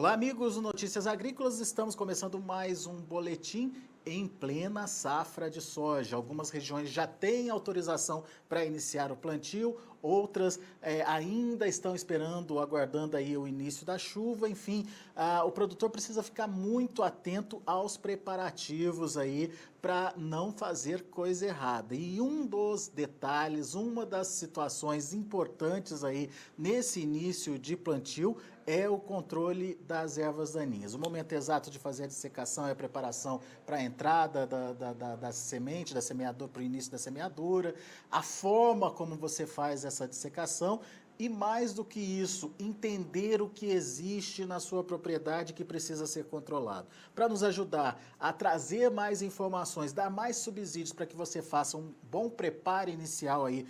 Olá, amigos do Notícias Agrícolas. Estamos começando mais um boletim em plena safra de soja. Algumas regiões já têm autorização para iniciar o plantio, outras ainda estão esperando, aguardando aí o início da chuva. Enfim, o produtor precisa ficar muito atento aos preparativos aí para não fazer coisa errada. E um dos detalhes, uma das situações importantes aí nesse início de plantio é o controle das ervas daninhas. O momento exato de fazer a dissecação é a preparação para a entrada da semente, da semeadura, para o início da semeadura, a forma como você faz essa dissecação e, mais do que isso, entender o que existe na sua propriedade que precisa ser controlado. Para nos ajudar a trazer mais informações, dar mais subsídios para que você faça um bom preparo inicial aí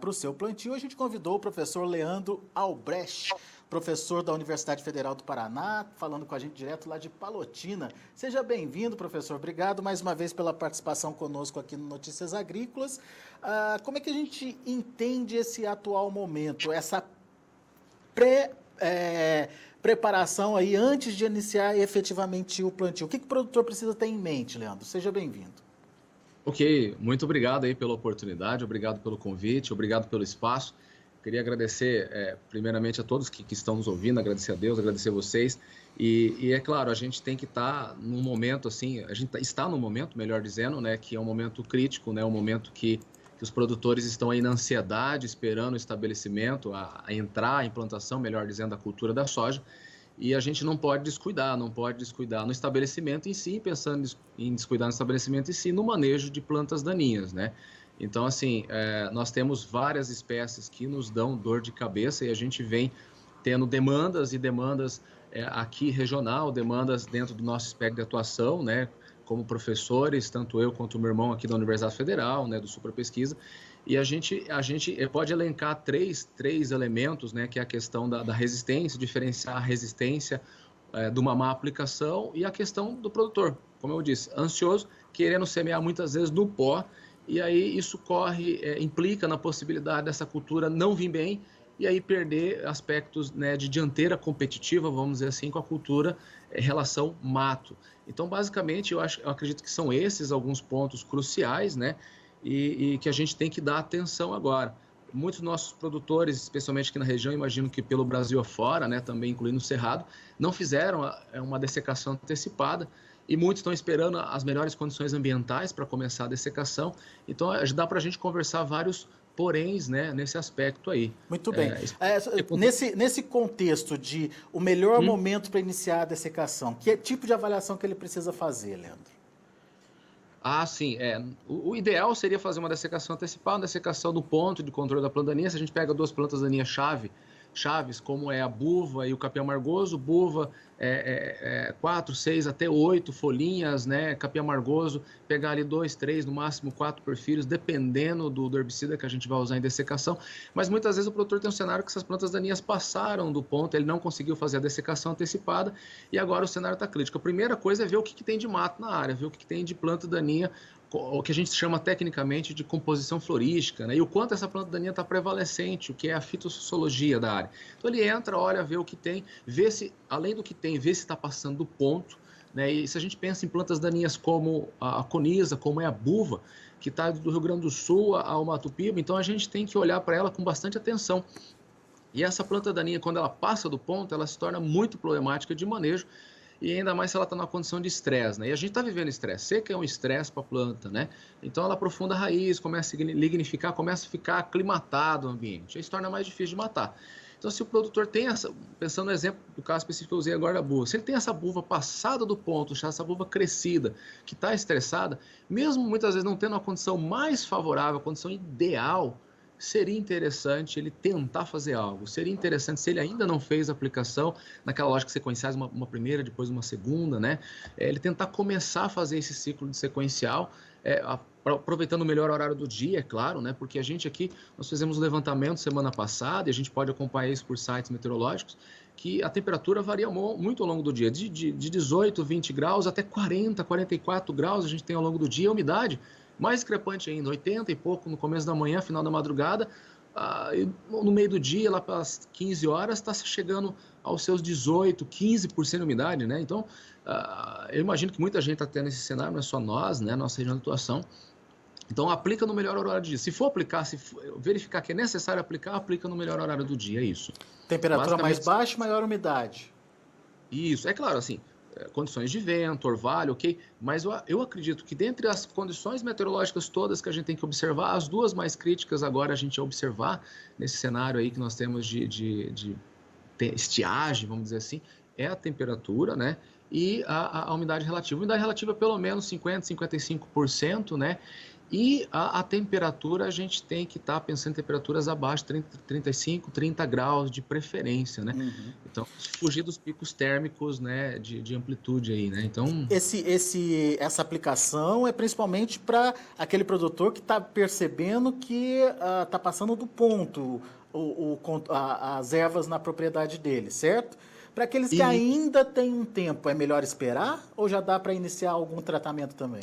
para o seu plantio, a gente convidou o professor Leandro Albrecht, professor da Universidade Federal do Paraná, falando com a gente direto lá de Palotina. Seja bem-vindo, professor. Obrigado mais uma vez pela participação conosco aqui no Notícias Agrícolas. Como é que a gente entende esse atual momento, essa preparação aí antes de iniciar efetivamente o plantio? O que o produtor precisa ter em mente, Leandro? Seja bem-vindo. Ok, muito obrigado aí pela oportunidade, obrigado pelo convite, obrigado pelo espaço. Queria agradecer primeiramente a todos que estão nos ouvindo, agradecer a Deus, agradecer a vocês. E é claro, a gente tem que estar num momento assim, a gente está num momento, melhor dizendo, né, que é um momento crítico, né, um momento que os produtores estão aí na ansiedade, esperando o estabelecimento, a entrar, a implantação, melhor dizendo, da cultura da soja. E a gente não pode descuidar no estabelecimento em si, pensando em descuidar no estabelecimento em si, no manejo de plantas daninhas, né? Então, assim, nós temos várias espécies que nos dão dor de cabeça e a gente vem tendo demandas aqui regional, demandas dentro do nosso espectro de atuação, né? Como professores, tanto eu quanto o meu irmão aqui da Universidade Federal, né? Do Supra Pesquisa. E a gente pode elencar três elementos, né? Que é a questão da resistência, diferenciar a resistência de uma má aplicação e a questão do produtor, como eu disse, ansioso, querendo semear muitas vezes no pó. E aí isso implica na possibilidade dessa cultura não vir bem e aí perder aspectos, né, de dianteira competitiva, vamos dizer assim, com a cultura relação mato. Então, basicamente, eu acredito que são esses alguns pontos cruciais, né, e que a gente tem que dar atenção agora. Muitos nossos produtores, especialmente aqui na região, imagino que pelo Brasil afora, né, também incluindo o Cerrado, não fizeram uma dessecação antecipada, e muitos estão esperando as melhores condições ambientais para começar a dessecação. Então, dá para a gente conversar vários poréns, né, nesse aspecto aí. Muito bem. Nesse contexto de o melhor momento para iniciar a dessecação, que tipo de avaliação que ele precisa fazer, Leandro? Sim. O ideal seria fazer uma dessecação antecipada, uma dessecação do ponto de controle da planta daninha. Se a gente pega duas plantas daninhas chaves, como é a buva e o capim amargoso, buva 4, 6 até 8 folhinhas, né? Capim amargoso, pegar ali 2, 3, no máximo 4 perfilhos, dependendo do herbicida que a gente vai usar em dessecação. Mas muitas vezes o produtor tem um cenário que essas plantas daninhas passaram do ponto, ele não conseguiu fazer a dessecação antecipada e agora o cenário está crítico. A primeira coisa é ver o que tem de mato na área, ver o que tem de planta daninha, o que a gente chama tecnicamente de composição florística, né? E o quanto essa planta daninha está prevalecente, o que é a fitossociologia da área. Então ele entra, olha, vê o que tem, vê se, além do que tem, vê se está passando do ponto, né? E se a gente pensa em plantas daninhas como a coniza, como é a buva, que está do Rio Grande do Sul ao Mato Piba, então a gente tem que olhar para ela com bastante atenção. E essa planta daninha, quando ela passa do ponto, ela se torna muito problemática de manejo, e ainda mais se ela está numa condição de estresse, né? E a gente está vivendo estresse. Seca é um estresse para a planta, né? Então ela aprofunda a raiz, começa a lignificar, começa a ficar aclimatado o ambiente. Aí se torna mais difícil de matar. Então, se o produtor tem pensando no exemplo do caso específico que eu usei agora da buva, se ele tem essa buva passada do ponto, essa buva crescida, que está estressada, mesmo muitas vezes não tendo uma condição mais favorável, a condição ideal, seria interessante ele tentar fazer algo. Seria interessante, se ele ainda não fez a aplicação, naquela lógica sequenciais, uma primeira, depois uma segunda, né? Ele tentar começar a fazer esse ciclo de sequencial, aproveitando o melhor horário do dia, é claro, né? Porque a gente aqui, nós fizemos um levantamento semana passada, e a gente pode acompanhar isso por sites meteorológicos, que a temperatura varia muito ao longo do dia, de 18, 20 graus até 40, 44 graus a gente tem ao longo do dia, a umidade mais discrepante ainda, 80 e pouco no começo da manhã, final da madrugada, no meio do dia, lá pelas 15 horas, está chegando aos seus 18%, 15% de umidade, né? Então, eu imagino que muita gente está tendo esse cenário, não é só nós, né? Nossa região de atuação. Então, aplica no melhor horário do dia. Se for aplicar, verificar que é necessário aplicar, aplica no melhor horário do dia, é isso. Temperatura mais baixa, maior umidade. Isso, é claro, assim, condições de vento, orvalho, ok? Mas eu acredito que dentre as condições meteorológicas todas que a gente tem que observar, as duas mais críticas agora a gente observar nesse cenário aí que nós temos de estiagem, vamos dizer assim, é a temperatura, né? E a umidade relativa. A umidade relativa é pelo menos 50%, 55%, né? E a temperatura, a gente tem que estar pensando em temperaturas abaixo de 35, 30 graus de preferência, né? Uhum. Então, fugir dos picos térmicos, né, de amplitude aí, né? Então... Essa aplicação é principalmente para aquele produtor que está percebendo que está passando do ponto as ervas na propriedade dele, certo? Para aqueles que ainda têm um tempo, é melhor esperar ou já dá para iniciar algum tratamento também?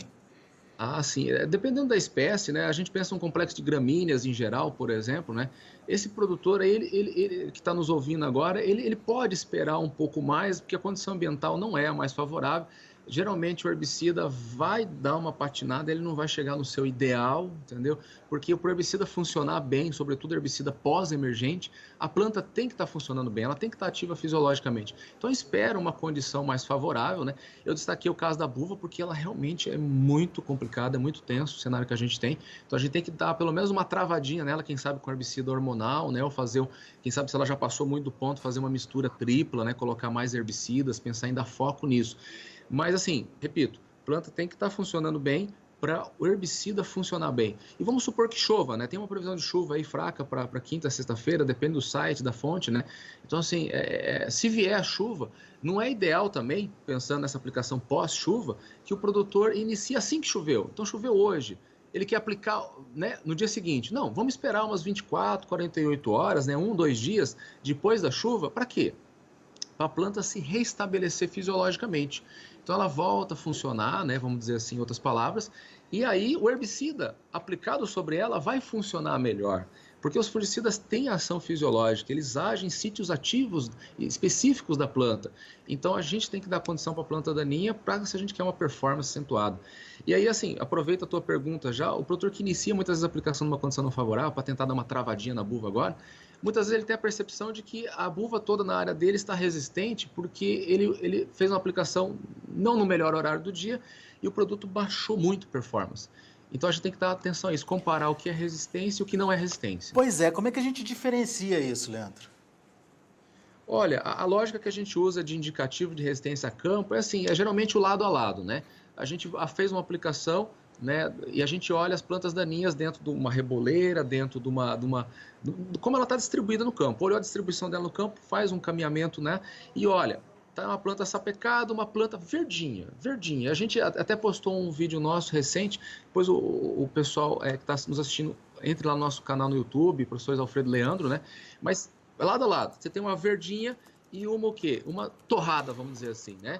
Sim. Dependendo da espécie, né? A gente pensa um complexo de gramíneas em geral, por exemplo, né? Esse produtor, ele que está nos ouvindo agora, ele pode esperar um pouco mais, porque a condição ambiental não é a mais favorável. Geralmente o herbicida vai dar uma patinada, ele não vai chegar no seu ideal, entendeu? Porque o herbicida funcionar bem, sobretudo herbicida pós-emergente, a planta tem que estar funcionando bem, ela tem que estar ativa fisiologicamente. Então espera uma condição mais favorável, né? Eu destaquei o caso da buva porque ela realmente é muito complicada, é muito tenso o cenário que a gente tem. Então a gente tem que dar pelo menos uma travadinha nela, quem sabe com herbicida hormonal, né? Ou fazer, quem sabe se ela já passou muito do ponto, fazer uma mistura tripla, né? Colocar mais herbicidas, pensar em dar foco nisso. Mas assim, repito, a planta tem que estar funcionando bem para o herbicida funcionar bem. E vamos supor que chova, né? Tem uma previsão de chuva aí fraca para quinta, sexta-feira, depende do site, da fonte, né? Então, assim, se vier a chuva, não é ideal também, pensando nessa aplicação pós-chuva, que o produtor inicie assim que choveu. Então, choveu hoje, ele quer aplicar, né, no dia seguinte. Não, vamos esperar umas 24, 48 horas, né? 2 dias depois da chuva, para quê? Para a planta se restabelecer fisiologicamente. Então ela volta a funcionar, né, vamos dizer assim em outras palavras, e aí o herbicida aplicado sobre ela vai funcionar melhor. Porque os fungicidas têm ação fisiológica, eles agem em sítios ativos específicos da planta. Então a gente tem que dar condição para a planta daninha para se a gente quer uma performance acentuada. E aí, assim, aproveita a tua pergunta já, o produtor que inicia muitas vezes a aplicação numa condição não favorável, para tentar dar uma travadinha na buva agora, muitas vezes ele tem a percepção de que a buva toda na área dele está resistente porque ele fez uma aplicação não no melhor horário do dia e o produto baixou muito performance. Então a gente tem que dar atenção a isso, comparar o que é resistência e o que não é resistência. Pois é, como é que a gente diferencia isso, Leandro? Olha, a lógica que a gente usa de indicativo de resistência a campo é assim, é geralmente o lado a lado, né? A gente fez uma aplicação, né, e a gente olha as plantas daninhas dentro de uma reboleira, dentro de como ela está distribuída no campo. Olha a distribuição dela no campo, faz um caminhamento, né? E olha, tá uma planta sapecada, uma planta verdinha, verdinha. A gente até postou um vídeo nosso recente, depois o pessoal que está nos assistindo, entre lá no nosso canal no YouTube, professores Alfredo Leandro, né? Mas lado a lado, você tem uma verdinha e uma o quê? Uma torrada, vamos dizer assim, né?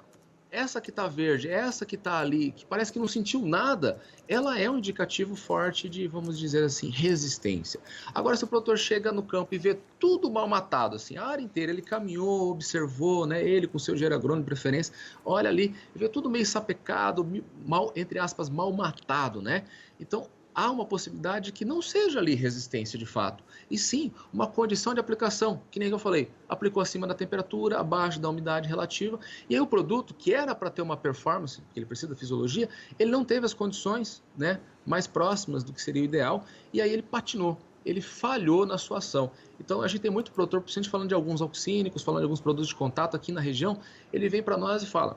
Essa que está verde, essa que está ali, que parece que não sentiu nada, ela é um indicativo forte de, vamos dizer assim, resistência. Agora, se o produtor chega no campo e vê tudo mal matado, assim, a área inteira, ele caminhou, observou, né, ele com seu engenheiro agrônomo de preferência, olha ali, vê tudo meio sapecado, mal, entre aspas, mal matado, né? Então, há uma possibilidade que não seja ali resistência de fato, e sim uma condição de aplicação, que nem eu falei, aplicou acima da temperatura, abaixo da umidade relativa, e aí o produto, que era para ter uma performance, que ele precisa da fisiologia, ele não teve as condições, né, mais próximas do que seria o ideal, e aí ele patinou, ele falhou na sua ação. Então a gente tem muito produtor, principalmente falando de alguns auxínicos, falando de alguns produtos de contato aqui na região, ele vem para nós e fala,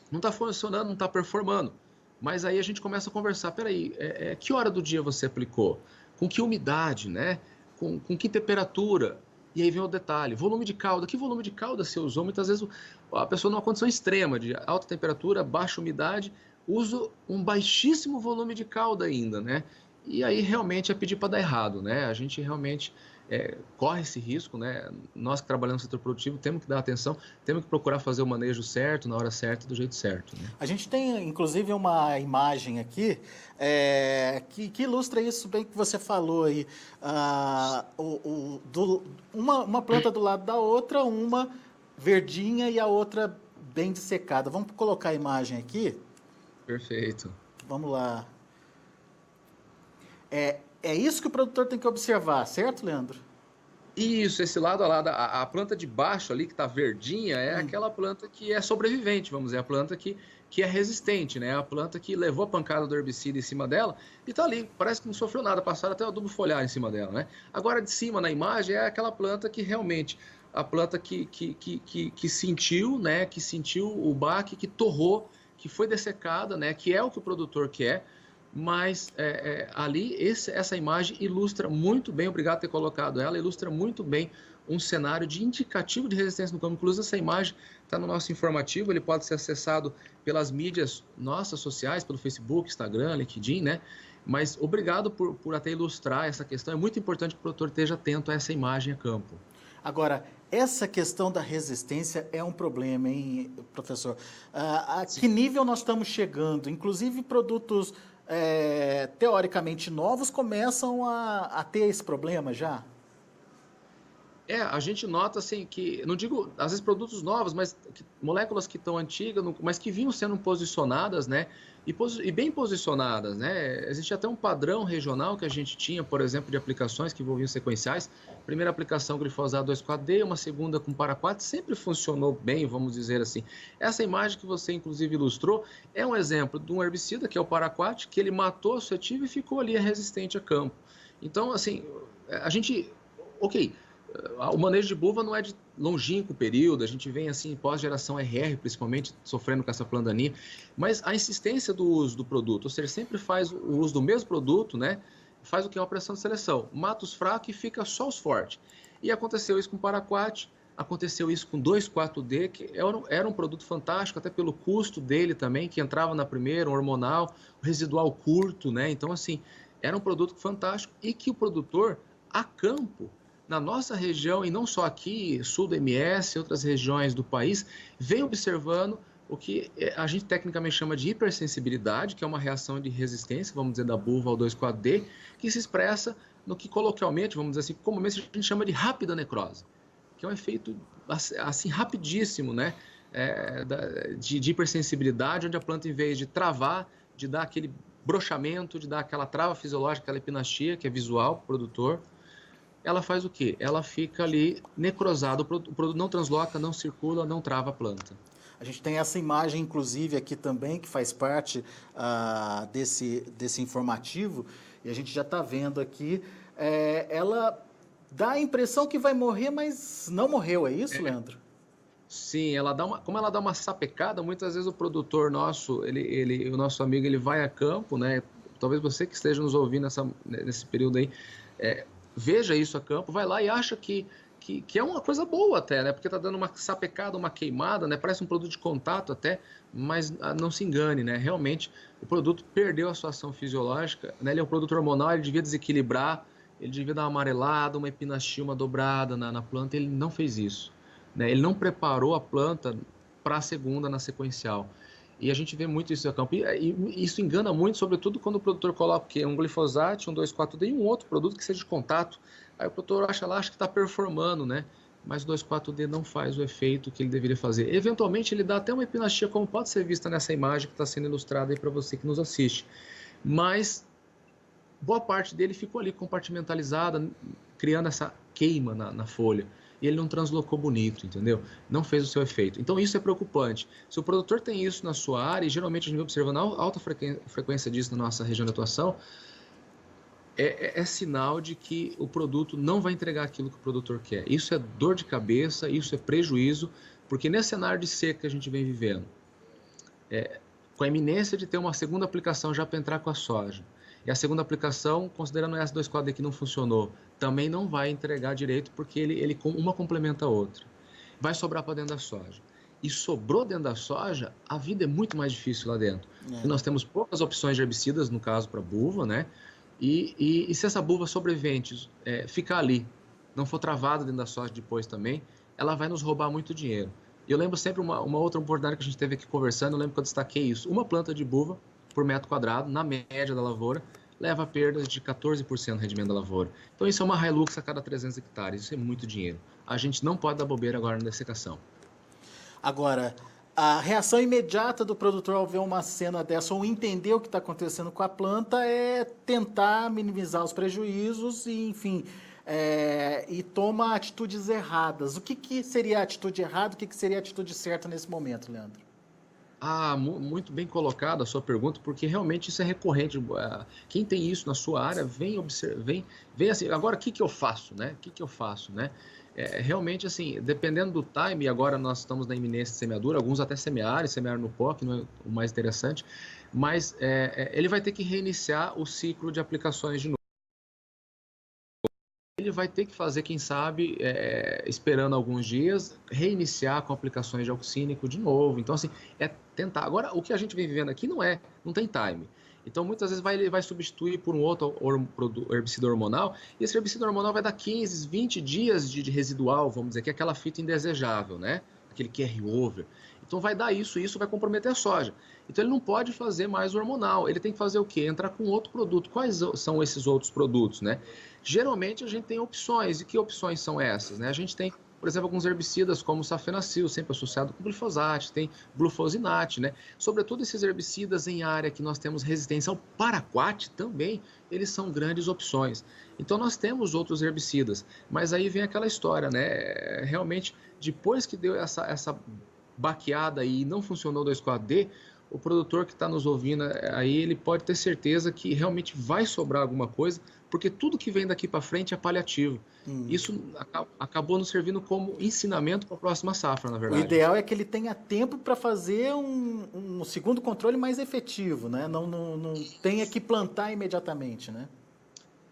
não está funcionando, não está performando. Mas aí a gente começa a conversar, peraí, que hora do dia você aplicou? Com que umidade, né? Com que temperatura? E aí vem o detalhe, volume de cauda. Que volume de cauda você usou? Muitas vezes a pessoa numa condição extrema, de alta temperatura, baixa umidade, usa um baixíssimo volume de cauda ainda, né? E aí realmente é pedir para dar errado, né? A gente realmente corre esse risco, né? Nós que trabalhamos no setor produtivo temos que dar atenção, temos que procurar fazer o manejo certo, na hora certa e do jeito certo, né? A gente tem, inclusive, uma imagem aqui que ilustra isso bem que você falou aí. Uma planta do lado da outra, uma verdinha e a outra bem dessecada. Vamos colocar a imagem aqui? Perfeito. Vamos lá. É isso que o produtor tem que observar, certo, Leandro? Isso, esse lado a lado, a planta de baixo ali que está verdinha é aquela planta que é sobrevivente, vamos dizer, a planta que é resistente, né? A planta que levou a pancada do herbicida em cima dela e está ali, parece que não sofreu nada, passaram até o adubo foliar em cima dela, né? Agora de cima na imagem é aquela planta que realmente, a planta que sentiu, né? Que sentiu o baque, que torrou, que foi dessecada, né? Que é o que o produtor quer. Mas ali essa imagem ilustra muito bem, obrigado por ter colocado ela, ilustra muito bem um cenário de indicativo de resistência no campo. Inclusive essa imagem está no nosso informativo, ele pode ser acessado pelas mídias nossas sociais, pelo Facebook, Instagram, LinkedIn, né? Mas obrigado por até ilustrar essa questão, é muito importante que o produtor esteja atento a essa imagem a campo. Agora, essa questão da resistência é um problema, hein, professor? A que nível nós estamos chegando? Inclusive produtos teoricamente novos começam a ter esse problema já? A gente nota assim que, não digo, às vezes produtos novos, mas moléculas que estão antigas, mas que vinham sendo posicionadas, né? E bem posicionadas, né? Existe até um padrão regional que a gente tinha, por exemplo, de aplicações que envolviam sequenciais. Primeira aplicação glifosato 2,4-D, uma segunda com paraquat, sempre funcionou bem, vamos dizer assim. Essa imagem que você inclusive ilustrou é um exemplo de um herbicida, que é o paraquat, que ele matou a suscetível e ficou ali resistente a campo. Então, assim, a gente, ok, o manejo de buva não é de longínquo período, a gente vem assim, pós-geração RR, principalmente, sofrendo com essa plandaninha, mas a insistência do uso do produto, ou seja, sempre faz o uso do mesmo produto, né? Faz o que é uma pressão de seleção, mata os fracos e fica só os fortes. E aconteceu isso com o paraquat, aconteceu isso com 2,4-D, que era um produto fantástico, até pelo custo dele também, que entrava na primeira, um hormonal, residual curto, né? Então, assim, era um produto fantástico e que o produtor, a campo, na nossa região, e não só aqui, sul do MS, outras regiões do país, vem observando o que a gente tecnicamente chama de hipersensibilidade, que é uma reação de resistência, vamos dizer, da buva ao 2,4-D, que se expressa no que coloquialmente, vamos dizer assim, comumente a gente chama de rápida necrose, que é um efeito assim rapidíssimo, né, de hipersensibilidade, onde a planta, em vez de travar, de dar aquele brochamento, de dar aquela trava fisiológica, aquela epinastia, que é visual para o produtor, ela faz o quê? Ela fica ali necrosada, o produto não transloca, não circula, não trava a planta. A gente tem essa imagem, inclusive, aqui também, que faz parte desse informativo, e a gente já está vendo aqui. Ela dá a impressão que vai morrer, mas não morreu, é isso, Leandro? Sim, como ela dá uma sapecada, muitas vezes o produtor nosso, o nosso amigo, ele vai a campo, né? Talvez você que esteja nos ouvindo nesse período aí, veja isso a campo, vai lá e acha que é uma coisa boa até, né? Porque tá dando uma sapecada, uma queimada, né? Parece um produto de contato até, mas não se engane, né? Realmente o produto perdeu a sua ação fisiológica, né? Ele é um produto hormonal, ele devia desequilibrar, ele devia dar uma amarelada, uma epinastia, uma dobrada na planta, ele não fez isso, né? Ele não preparou a planta para a segunda na sequencial. E a gente vê muito isso no campo. E isso engana muito, sobretudo quando o produtor coloca um glifosato, um 2,4-D e um outro produto que seja de contato. Aí o produtor acha que está performando, né? Mas o 2,4-D não faz o efeito que ele deveria fazer. Eventualmente ele dá até uma epinastia, como pode ser vista nessa imagem que está sendo ilustrada aí para você que nos assiste. Mas boa parte dele ficou ali compartimentalizada, criando essa queima na folha. E ele não translocou bonito, entendeu? Não fez o seu efeito. Então isso é preocupante. Se o produtor tem isso na sua área, e geralmente a gente vem observando alta frequência disso na nossa região de atuação, é sinal de que o produto não vai entregar aquilo que o produtor quer. Isso é dor de cabeça, isso é prejuízo, porque nesse cenário de seca que a gente vem vivendo, com a iminência de ter uma segunda aplicação já para entrar com a soja, e a segunda aplicação, considerando essa 2,4-D que não funcionou, também não vai entregar direito, porque uma complementa a outra. Vai sobrar para dentro da soja. E sobrou dentro da soja, a vida é muito mais difícil lá dentro. E nós temos poucas opções de herbicidas, no caso para buva, né? E se essa buva sobrevivente ficar ali, não for travada dentro da soja depois também, ela vai nos roubar muito dinheiro. E eu lembro sempre uma outra oportunidade que a gente teve aqui conversando, eu lembro que eu destaquei isso. Uma planta de buva por metro quadrado, na média da lavoura, leva a perdas de 14% do rendimento da lavoura. Então isso é uma Hilux a cada 300 hectares, isso é muito dinheiro. A gente não pode dar bobeira agora na dessecação. Agora, a reação imediata do produtor ao ver uma cena dessa ou entender o que está acontecendo com a planta é tentar minimizar os prejuízos e, enfim, e toma atitudes erradas. O que seria a atitude errada, o que seria a atitude certa nesse momento, Leandro? Muito bem colocada a sua pergunta, porque realmente isso é recorrente. Quem tem isso na sua área vem assim, agora o que eu faço, né? O que eu faço, né? Realmente, assim, dependendo do time, agora nós estamos na iminência de semeadura, alguns até semearam no pó, que não é o mais interessante, mas ele vai ter que reiniciar o ciclo de aplicações de novo. Ele vai ter que fazer, quem sabe, esperando alguns dias, reiniciar com aplicações de auxínico de novo. Então, assim, é tentar. Agora, o que a gente vem vivendo aqui não tem time. Então, muitas vezes ele vai substituir por um outro herbicida hormonal, e esse herbicida hormonal vai dar 15, 20 dias de residual, vamos dizer, que é aquela fita indesejável, né? Aquele carry-over. Então, vai dar isso, e isso vai comprometer a soja. Então, ele não pode fazer mais o hormonal. Ele tem que fazer o quê? Entrar com outro produto. Quais são esses outros produtos, né? Geralmente, a gente tem opções. E que opções são essas, né? A gente tem, por exemplo, alguns herbicidas como o safenacil, sempre associado com glifosato, tem glufosinate, né? Sobretudo esses herbicidas em área que nós temos resistência ao paraquat também, eles são grandes opções. Então, nós temos outros herbicidas, mas aí vem aquela história, né? Realmente, depois que deu essa baqueada e não funcionou o 2,4-D, o produtor que está nos ouvindo aí, ele pode ter certeza que realmente vai sobrar alguma coisa, porque tudo que vem daqui para frente é paliativo. Isso acabou nos servindo como ensinamento para a próxima safra, na verdade. O ideal é que ele tenha tempo para fazer um segundo controle mais efetivo, né? Não tenha que plantar imediatamente, né?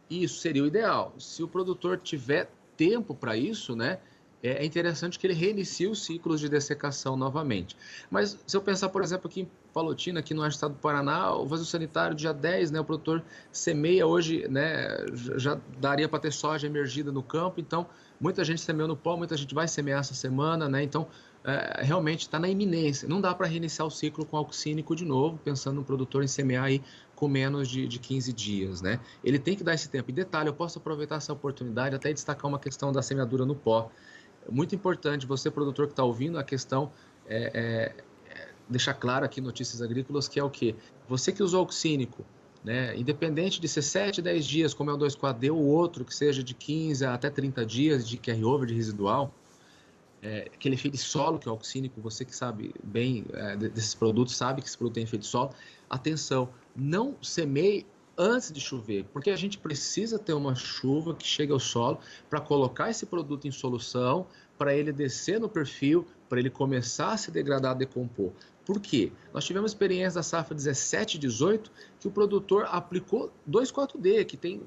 Isso seria o ideal. Se o produtor tiver tempo para isso, né? É interessante que ele reinicie os ciclos de dessecação novamente. Mas se eu pensar, por exemplo, aqui em Palotina, aqui no estado do Paraná, o vaso sanitário dia 10, né, o produtor semeia hoje, né, já daria para ter soja emergida no campo, então muita gente semeou no pó, muita gente vai semear essa semana, né, então realmente está na iminência. Não dá para reiniciar o ciclo com auxínico de novo, pensando no produtor em semear aí com menos de 15 dias, né? Ele tem que dar esse tempo. E detalhe, eu posso aproveitar essa oportunidade até destacar uma questão da semeadura no pó. Muito importante, você produtor que está ouvindo, a questão deixar claro aqui Notícias Agrícolas, que é o quê? Você que usou auxínico, né, independente de ser 7, 10 dias, como é o 2,4-D, ou outro que seja de 15 até 30 dias de carry-over, de residual, aquele efeito de solo, que é o auxínico, você que sabe bem desses produtos, sabe que esse produto tem efeito de solo, atenção, não semeie antes de chover, porque a gente precisa ter uma chuva que chegue ao solo para colocar esse produto em solução, para ele descer no perfil, para ele começar a se degradar, a decompor. Por quê? Nós tivemos experiência da safra 17 e 18 que o produtor aplicou 2,4-D, que tem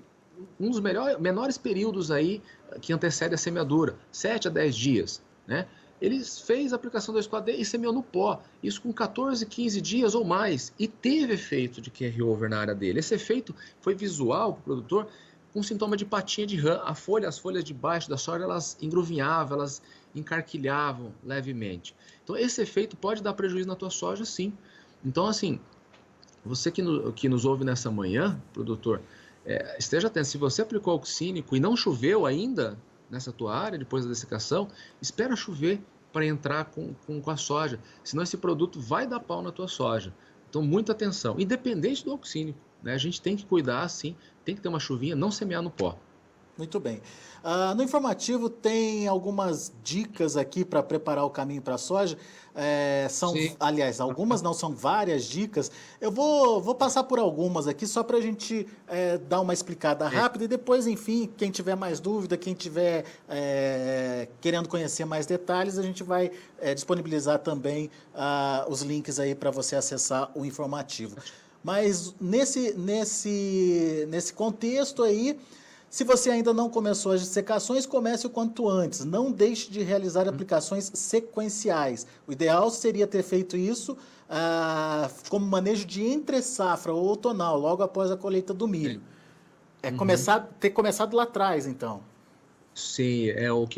um dos menores períodos aí que antecede a semeadura, 7 a 10 dias, né? Ele fez a aplicação do 2,4-D e semeou no pó, isso com 14, 15 dias ou mais, e teve efeito de carry-over na área dele. Esse efeito foi visual para o produtor, com sintoma de patinha de rã. As folhas de baixo da soja, elas engruvinhavam, elas encarquilhavam levemente. Então, esse efeito pode dar prejuízo na tua soja, sim. Então, assim, você que nos ouve nessa manhã, produtor, esteja atento. Se você aplicou auxínico e não choveu ainda nessa tua área, depois da dessecação, espera chover para entrar com a soja. Senão esse produto vai dar pau na tua soja. Então, muita atenção. Independente do auxínico, né? A gente tem que cuidar, sim, tem que ter uma chuvinha, não semear no pó. Muito bem. No informativo tem algumas dicas aqui para preparar o caminho para a soja. Aliás, algumas não, são várias dicas. Eu vou passar por algumas aqui só para a gente dar uma explicada rápida e depois, enfim, quem tiver mais dúvida, quem tiver querendo conhecer mais detalhes, a gente vai disponibilizar também os links aí para você acessar o informativo. Mas nesse contexto aí, se você ainda não começou as dissecações, comece o quanto antes. Não deixe de realizar aplicações sequenciais. O ideal seria ter feito isso como manejo de entre-safra ou outonal, logo após a colheita do milho. Ter começado lá atrás, então. Sim,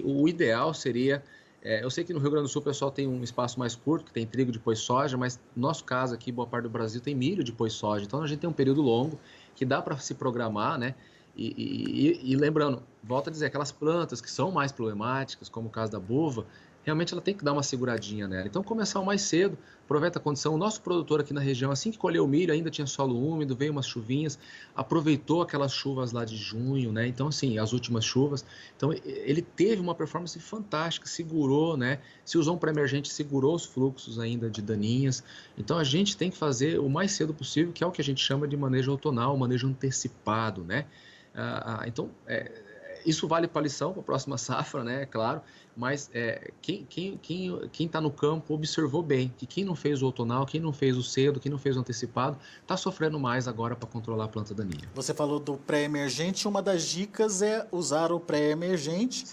o ideal seria... eu sei que no Rio Grande do Sul o pessoal tem um espaço mais curto, que tem trigo depois soja, mas no nosso caso aqui, boa parte do Brasil tem milho depois soja. Então a gente tem um período longo que dá para se programar, né? E lembrando, volto a dizer, aquelas plantas que são mais problemáticas, como o caso da buva, realmente ela tem que dar uma seguradinha nela. Então, começar o mais cedo, aproveita a condição. O nosso produtor aqui na região, assim que colheu o milho, ainda tinha solo úmido, veio umas chuvinhas, aproveitou aquelas chuvas lá de junho, né? Então, assim, as últimas chuvas. Então, ele teve uma performance fantástica, segurou, né? Se usou um pré-emergente, segurou os fluxos ainda de daninhas. Então, a gente tem que fazer o mais cedo possível, que é o que a gente chama de manejo outonal, manejo antecipado, né? Então, isso vale para a lição, para a próxima safra, né? É claro, mas quem está no campo observou bem que quem não fez o outonal, quem não fez o cedo, quem não fez o antecipado, está sofrendo mais agora para controlar a planta daninha. Você falou do pré-emergente, uma das dicas é usar o pré-emergente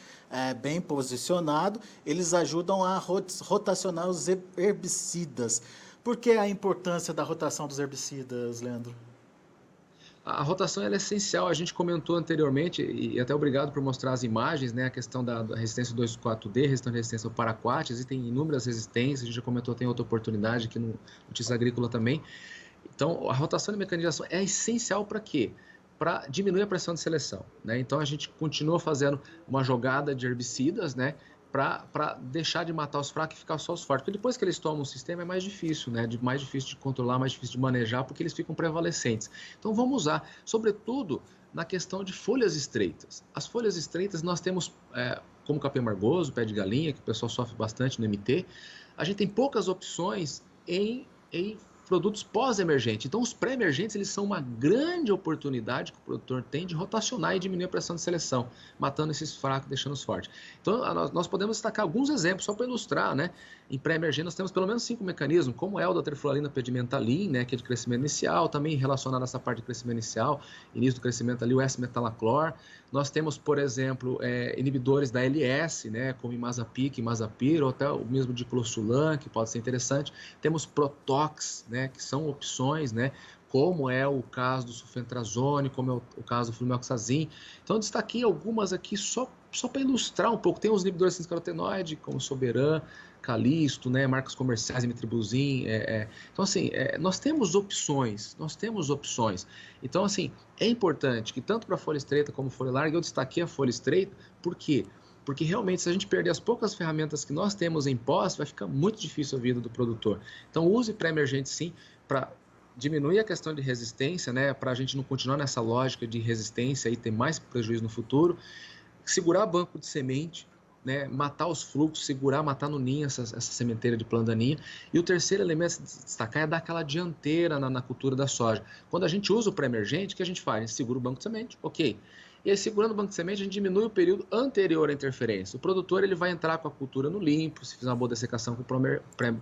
bem posicionado. Eles ajudam a rotacionar os herbicidas. Por que a importância da rotação dos herbicidas, Leandro? A rotação ela é essencial, a gente comentou anteriormente, e até obrigado por mostrar as imagens, né, a questão da resistência 2,4-D, resistência ao paraquat, existem inúmeras resistências, a gente já comentou, tem outra oportunidade aqui no Notícias Agrícola também. Então, a rotação de mecanização é essencial para quê? Para diminuir a pressão de seleção, né? Então, a gente continua fazendo uma jogada de herbicidas, né, para deixar de matar os fracos e ficar só os fortes. Porque depois que eles tomam o sistema é mais difícil, né? Mais difícil de controlar, mais difícil de manejar, porque eles ficam prevalecentes. Então vamos usar, sobretudo na questão de folhas estreitas. As folhas estreitas nós temos, como capim margoso, pé de galinha, que o pessoal sofre bastante no MT, a gente tem poucas opções em produtos pós-emergentes. Então, os pré-emergentes eles são uma grande oportunidade que o produtor tem de rotacionar e diminuir a pressão de seleção, matando esses fracos, deixando os fortes. Então, nós podemos destacar alguns exemplos, só para ilustrar, né? Em pré-emergente, nós temos pelo menos 5 mecanismos, como é o da trifluorina pedimentalin, né, que é de crescimento inicial, também relacionado a essa parte de crescimento inicial, início do crescimento ali, o S-metalaclor. Nós temos, por exemplo, inibidores da LS, né, como imazapic, imazapir, ou até o mesmo diclosulan, que pode ser interessante. Temos Protox, né, que são opções, né, como é o caso do sulfentrazone, como é o caso do flumeoxazin. Então, eu destaquei algumas aqui só para ilustrar um pouco. Tem os inibidores de carotenoide, como Soberan, Calisto, né, marcas comerciais, Mitribuzin. Então, assim, nós temos opções. Então, assim, é importante que tanto para folha estreita como folha larga, eu destaquei a folha estreita, por quê? Porque realmente, se a gente perder as poucas ferramentas que nós temos em pós, vai ficar muito difícil a vida do produtor. Então, use pré-emergente sim, para diminuir a questão de resistência, né, para a gente não continuar nessa lógica de resistência e ter mais prejuízo no futuro. Segurar banco de semente, né, matar os fluxos, matar no ninho essa sementeira de planta daninha. E o terceiro elemento a se destacar é dar aquela dianteira na cultura da soja. Quando a gente usa o pré-emergente, o que a gente faz? A gente segura o banco de semente, ok. E aí, segurando o banco de semente, a gente diminui o período anterior à interferência. O produtor ele vai entrar com a cultura no limpo, se fizer uma boa dessecação com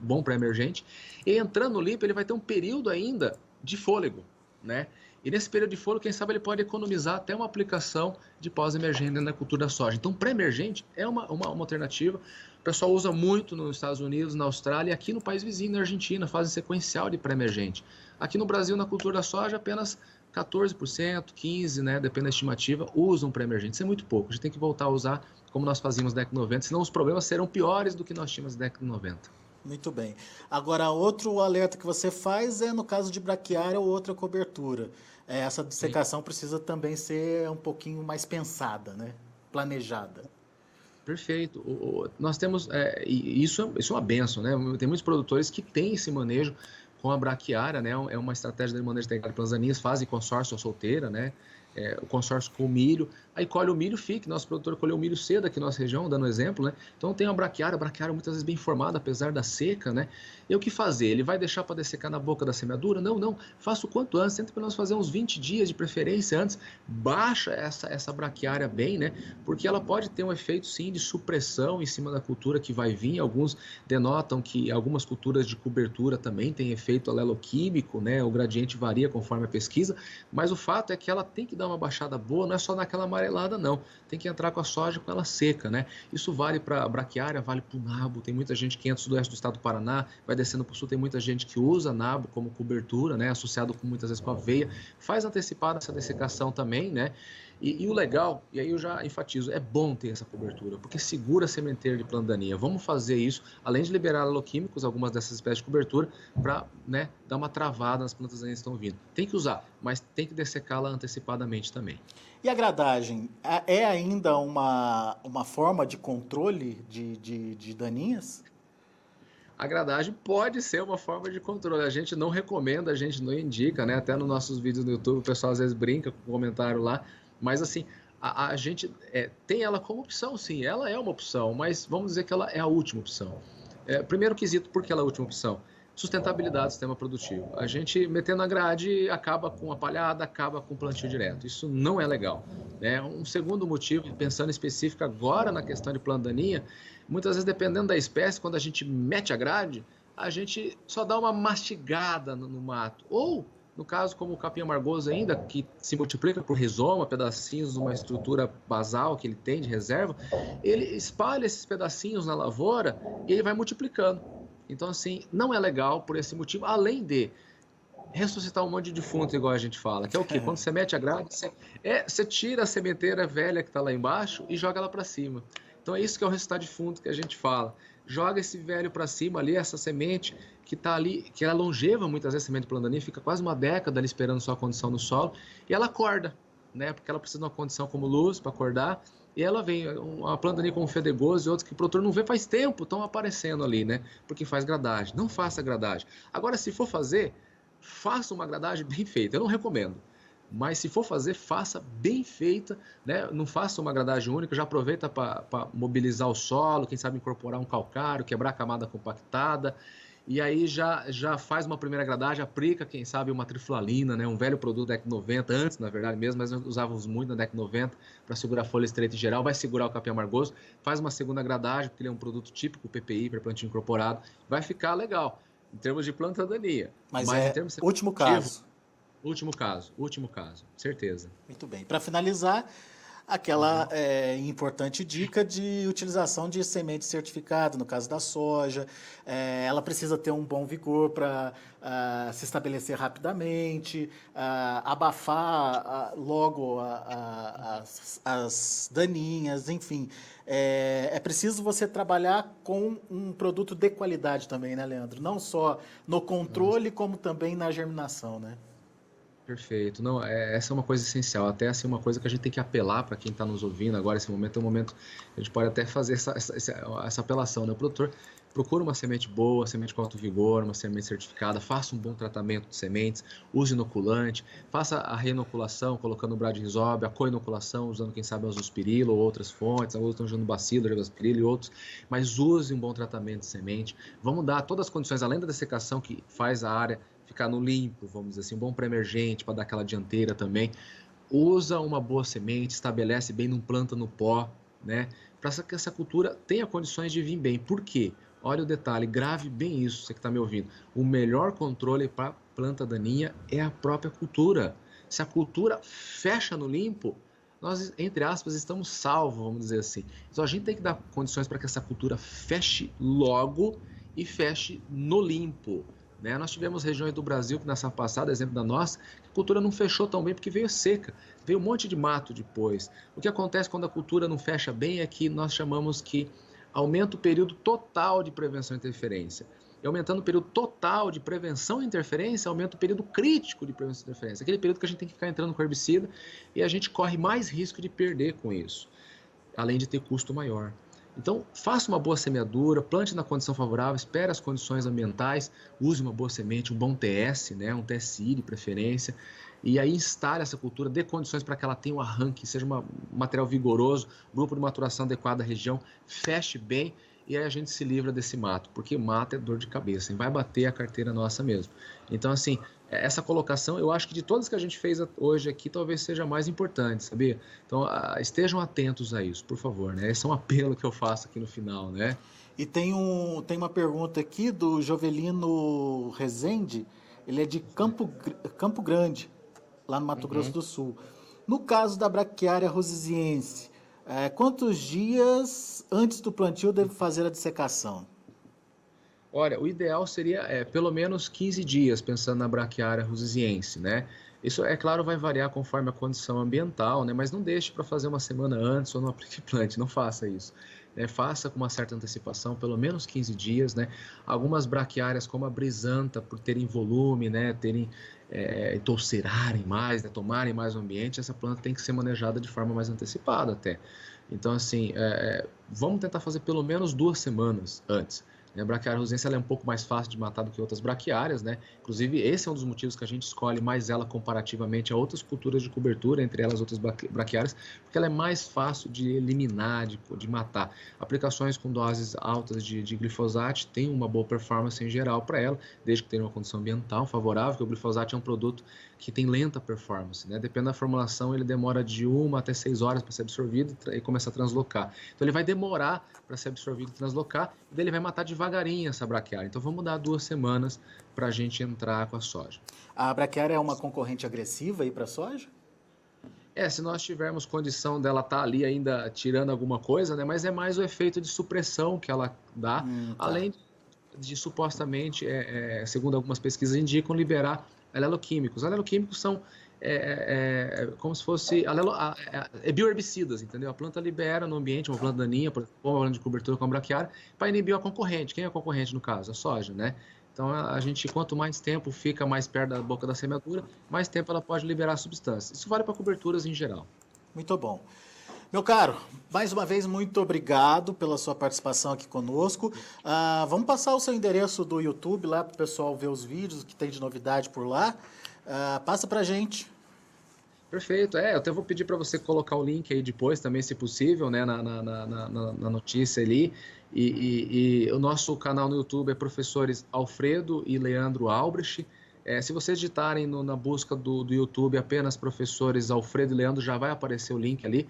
bom pré-emergente. E entrando no limpo, ele vai ter um período ainda de fôlego, né? E nesse período de fôlego, quem sabe ele pode economizar até uma aplicação de pós-emergente na cultura da soja. Então, pré-emergente é uma alternativa. O pessoal usa muito nos Estados Unidos, na Austrália e aqui no país vizinho, na Argentina, fazem sequencial de pré-emergente. Aqui no Brasil, na cultura da soja, apenas 14%, 15%, né, depende da estimativa, usam pré-emergente. Isso é muito pouco. A gente tem que voltar a usar como nós fazíamos na década de 90, senão os problemas serão piores do que nós tínhamos na década de 90. Muito bem. Agora, outro alerta que você faz é no caso de braquiária ou outra cobertura. Essa dissecação precisa também ser um pouquinho mais pensada, né? Planejada. Perfeito. Nós temos, isso é uma benção, né? Tem muitos produtores que têm esse manejo com a braquiária, né? É uma estratégia de manejo de plantas daninhas, fazem consórcio solteira, né? O consórcio com o milho, aí colhe o milho, nosso produtor colheu o milho cedo aqui na nossa região, dando exemplo, né? Então tem a braquiária muitas vezes bem formada, apesar da seca, né? E o que fazer? Ele vai deixar para dessecar na boca da semeadura? Não, faça o quanto antes, tenta pelo menos fazer uns 20 dias de preferência antes, baixa essa braquiária bem, né? Porque ela pode ter um efeito sim de supressão em cima da cultura que vai vir, alguns denotam que algumas culturas de cobertura também têm efeito aleloquímico, né? O gradiente varia conforme a pesquisa, mas o fato é que ela tem que dar uma baixada boa, não é só naquela amarelada não, tem que entrar com a soja com ela seca, né? Isso vale para a braquiária, vale para o nabo, tem muita gente que entra do sudoeste do estado do Paraná, vai descendo para o sul, tem muita gente que usa nabo como cobertura, né? Associado com muitas vezes com aveia, faz antecipada essa dessecação também, né? E o legal, e aí eu já enfatizo, é bom ter essa cobertura, porque segura a sementeira de planta daninha. Vamos fazer isso, além de liberar aloquímicos, algumas dessas espécies de cobertura, para, né, dar uma travada nas plantas daninhas que estão vindo. Tem que usar, mas tem que dessecá-la antecipadamente também. E a gradagem é ainda uma forma de controle de daninhas? A gradagem pode ser uma forma de controle. A gente não recomenda, a gente não indica, né? Até nos nossos vídeos no YouTube o pessoal às vezes brinca com o comentário lá. Mas assim, a gente tem ela como opção, sim. Ela é uma opção, mas vamos dizer que ela é a última opção. Primeiro quesito, por que ela é a última opção? Sustentabilidade do sistema produtivo. A gente metendo a grade acaba com a palhada, acaba com o plantio direto. Isso não é legal. Né? Um segundo motivo, pensando específico agora na questão de planta daninha, muitas vezes, dependendo da espécie, quando a gente mete a grade, a gente só dá uma mastigada no mato. Ou, no caso, como o capim amargoso ainda, que se multiplica por rizoma, pedacinhos de uma estrutura basal que ele tem de reserva, ele espalha esses pedacinhos na lavoura e ele vai multiplicando. Então, assim, não é legal por esse motivo, além de ressuscitar um monte de defunto, igual a gente fala, que é o quê? Quando você mete a grade, você tira a sementeira velha que está lá embaixo e joga ela para cima. Então é isso que é o ressuscitar defunto que a gente fala. Joga esse velho para cima ali, essa semente que está ali, que é longeva, muitas vezes a semente de planta daninha, fica quase uma década ali esperando sua condição no solo, e ela acorda, né? Porque ela precisa de uma condição como luz para acordar, e ela vem, uma planta daninha como fedegoso e outros que o produtor não vê faz tempo, estão aparecendo ali, né? Porque faz gradagem. Não faça gradagem. Agora, se for fazer, faça uma gradagem bem feita. Eu não recomendo. Mas se for fazer, faça bem feita, né? Não faça uma gradagem única, já aproveita para mobilizar o solo, quem sabe incorporar um calcário, quebrar a camada compactada, e aí já faz uma primeira gradagem, aplica, quem sabe, uma triflalina, né? Um velho produto da década de 90, antes, na verdade mesmo, mas nós usávamos muito na década de 90 para segurar a folha estreita em geral, vai segurar o capim amargoso, faz uma segunda gradagem, porque ele é um produto típico, PPI, para plantio incorporado, vai ficar legal, em termos de planta daninha, Mas mas em termos de último caso. Último caso, certeza. Muito bem. Para finalizar, aquela importante dica de utilização de semente certificada, no caso da soja. Ela precisa ter um bom vigor para se estabelecer rapidamente, abafar logo as daninhas, enfim. É preciso você trabalhar com um produto de qualidade também, né, Leandro? Não só no controle, como também na germinação, né? Perfeito. Não, essa é uma coisa essencial. Até assim, uma coisa que a gente tem que apelar para quem está nos ouvindo agora. Esse momento é um momento que a gente pode até fazer essa apelação, né? O produtor procura uma semente boa, semente com alto vigor, uma semente certificada, faça um bom tratamento de sementes, use inoculante, faça a reinoculação colocando o bradyrhizobia, a co-inoculação usando, quem sabe, azospirilo ou outras fontes, alguns estão usando bacilo, ergospirilo e outros, mas use um bom tratamento de semente. Vamos dar todas as condições, além da dessecação que faz a área ficar no limpo, vamos dizer assim, um bom pré-emergente para dar aquela dianteira também. Usa uma boa semente, estabelece bem, não planta no pó, né? Para que essa cultura tenha condições de vir bem. Por quê? Olha o detalhe, grave bem isso, você que está me ouvindo. O melhor controle para planta daninha é a própria cultura. Se a cultura fecha no limpo, nós, entre aspas, estamos salvos, vamos dizer assim. Então a gente tem que dar condições para que essa cultura feche logo e feche no limpo. Né? Nós tivemos regiões do Brasil que, nessa passada, exemplo da nossa, a cultura não fechou tão bem porque veio seca, veio um monte de mato depois. O que acontece quando a cultura não fecha bem é que nós chamamos que aumenta o período total de prevenção e interferência. E aumentando o período total de prevenção e interferência, aumenta o período crítico de prevenção e interferência. Aquele período que a gente tem que ficar entrando com herbicida e a gente corre mais risco de perder com isso, além de ter custo maior. Então, faça uma boa semeadura, plante na condição favorável, espere as condições ambientais, use uma boa semente, um bom TS, né, um TSI de preferência, e aí instale essa cultura, dê condições para que ela tenha um arranque, seja um material vigoroso, grupo de maturação adequado da região, feche bem, e aí a gente se livra desse mato, porque mato é dor de cabeça, e vai bater a carteira nossa mesmo. Então, assim, essa colocação, eu acho que de todas que a gente fez hoje aqui, talvez seja a mais importante, sabia? Então, estejam atentos a isso, por favor, né? Esse é um apelo que eu faço aqui no final, né? E tem uma pergunta aqui do Jovelino Rezende, ele é de Campo Grande, lá no Mato Grosso do Sul. No caso da Braquiária rosiziense, quantos dias antes do plantio deve fazer a dissecação? Olha, o ideal seria pelo menos 15 dias, pensando na Braquiária rosiziense, né? Isso, é claro, vai variar conforme a condição ambiental, né? Mas não deixe para fazer uma semana antes ou no aplique plante, não faça isso. Né? Faça com uma certa antecipação, pelo menos 15 dias, né? Algumas braquiárias, como a brisanta, por terem volume, né? Torcerarem mais, né? Tomarem mais o ambiente, essa planta tem que ser manejada de forma mais antecipada até. Então, assim, vamos tentar fazer pelo menos 2 semanas antes. A braquiária rosense ela é um pouco mais fácil de matar do que outras braquiárias, né? Inclusive, esse é um dos motivos que a gente escolhe mais ela comparativamente a outras culturas de cobertura, entre elas outras braquiárias, porque ela é mais fácil de eliminar, de matar. Aplicações com doses altas de glifosato têm uma boa performance em geral para ela, desde que tenha uma condição ambiental favorável, porque o glifosato é um produto que tem lenta performance, né? Dependendo da formulação, ele demora de 1 até 6 horas para ser absorvido e começar a translocar. Então, ele vai demorar para ser absorvido e translocar, e daí ele vai matar devagarinho essa braquiária. Então, vamos dar 2 semanas para a gente entrar com a soja. A braquiária é uma concorrente agressiva aí para a soja? Se nós tivermos condição dela estar ali ainda tirando alguma coisa, né? Mas é mais o efeito de supressão que ela dá, Tá. além de supostamente, segundo algumas pesquisas indicam, liberar aleloquímicos. Aleloquímicos são como se fosse bioherbicidas, entendeu? A planta libera no ambiente uma planta daninha, por exemplo, uma planta de cobertura com a braquiária, para inibir a concorrente. Quem é a concorrente no caso? A soja, né? Então, a gente, quanto mais tempo fica mais perto da boca da semeadura, mais tempo ela pode liberar substâncias. Isso vale para coberturas em geral. Muito bom. Meu caro, mais uma vez, muito obrigado pela sua participação aqui conosco. Vamos passar o seu endereço do YouTube lá para o pessoal ver os vídeos, que tem de novidade por lá. Passa para a gente. Perfeito. Eu até vou pedir para você colocar o link aí depois também, se possível, né, na notícia ali. E o nosso canal no YouTube é Professores Alfredo e Leandro Albrecht. Se vocês digitarem na busca do YouTube apenas Professores Alfredo e Leandro, já vai aparecer o link ali.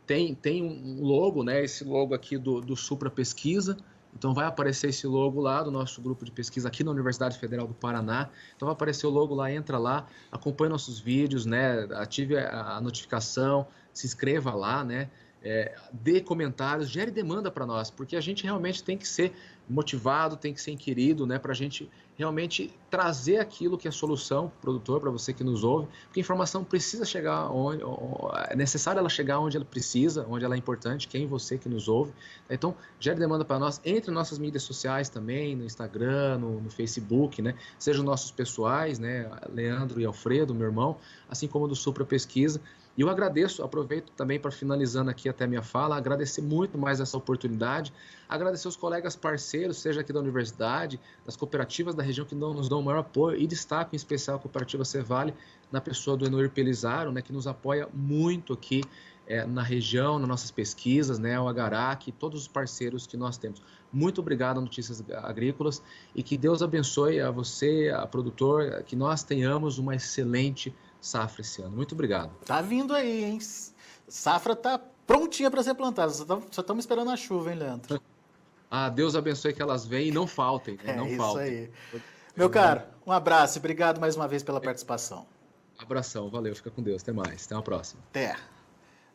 Tem um logo, né, esse logo aqui do Supra Pesquisa. Então vai aparecer esse logo lá do nosso grupo de pesquisa aqui na Universidade Federal do Paraná. Então vai aparecer o logo lá, entra lá, acompanhe nossos vídeos, né? Ative a notificação, se inscreva lá, né? Dê comentários, gere demanda para nós, porque a gente realmente tem que ser motivado, tem que ser inquirido, né? Para a gente realmente trazer aquilo que é solução para o produtor, para você que nos ouve, porque a informação precisa chegar onde é necessário ela chegar onde ela precisa, onde ela é importante, quem você que nos ouve. Então, gere demanda para nós, entre nossas mídias sociais também, no Instagram, no Facebook, né? Sejam nossos pessoais, né? Leandro e Alfredo, meu irmão, assim como do Supra Pesquisa. E eu agradeço, aproveito também para finalizando aqui até a minha fala, agradecer muito mais essa oportunidade, agradecer os colegas parceiros, seja aqui da universidade, das cooperativas da região que nos dão o maior apoio, e destaco em especial a cooperativa Cevale, na pessoa do Enoir Pelizaro, né, que nos apoia muito aqui na região, nas nossas pesquisas, né, o Agarac, todos os parceiros que nós temos. Muito obrigado a Notícias Agrícolas e que Deus abençoe a você, a produtor, que nós tenhamos uma excelente safra esse ano. Muito obrigado. Tá vindo aí, hein? Safra tá prontinha para ser plantada. Só estamos esperando a chuva, hein, Leandro? Deus abençoe que elas venham e não faltem, né? Não isso faltem. Aí. Meu caro, um abraço e obrigado mais uma vez pela participação. Abração, valeu, fica com Deus, até mais, até uma próxima. Até.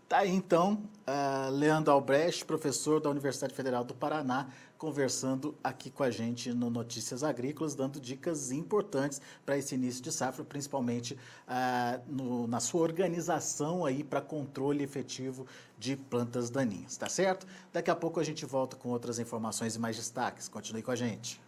Tá aí então, Leandro Albrecht, professor da Universidade Federal do Paraná, conversando aqui com a gente no Notícias Agrícolas, dando dicas importantes para esse início de safra, principalmente na sua organização aí para controle efetivo de plantas daninhas, tá certo? Daqui a pouco a gente volta com outras informações e mais destaques. Continue com a gente.